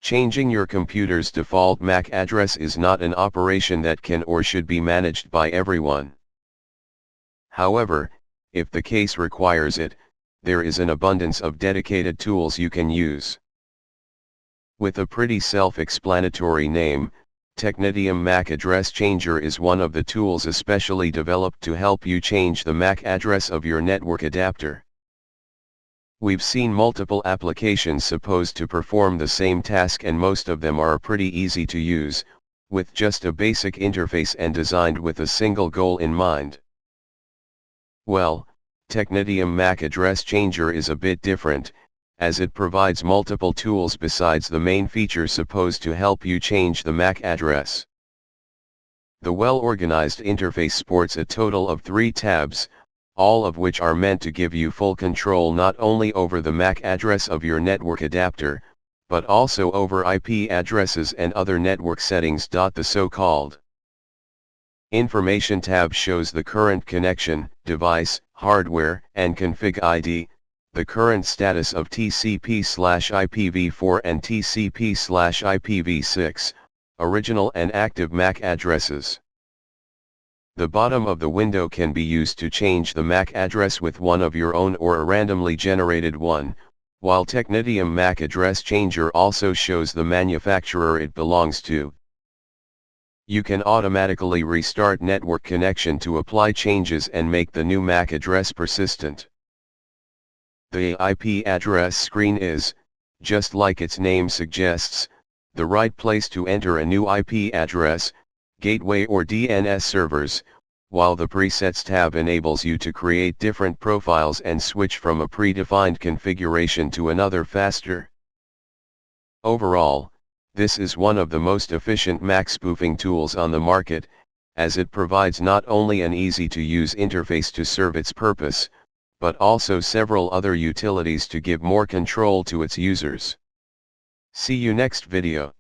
Changing your computer's default MAC address is not an operation that can or should be managed by everyone. However, if the case requires it, there is an abundance of dedicated tools you can use. With a pretty self-explanatory name, Technitium MAC Address Changer is one of the tools especially developed to help you change the MAC address of your network adapter. We've seen multiple applications supposed to perform the same task, and most of them are pretty easy to use, with just a basic interface and designed with a single goal in mind. Well, Technitium MAC Address Changer is a bit different, as it provides multiple tools besides the main feature supposed to help you change the MAC address. The well-organized interface sports a total of 3 tabs, all of which are meant to give you full control not only over the MAC address of your network adapter, but also over IP addresses and other network settings. The so-called Information tab shows the current connection, device, hardware, and config ID, the current status of TCP/IPv4 and TCP/IPv6, original and active MAC addresses. The bottom of the window can be used to change the MAC address with one of your own or a randomly generated one, while Technitium MAC Address Changer also shows the manufacturer it belongs to. You can automatically restart network connection to apply changes and make the new MAC address persistent. The IP address screen is, just like its name suggests, the right place to enter a new IP address, gateway or DNS servers, while the Presets tab enables you to create different profiles and switch from a predefined configuration to another faster. Overall, this is one of the most efficient MAC spoofing tools on the market, as it provides not only an easy-to-use interface to serve its purpose, but also several other utilities to give more control to its users. See you next video.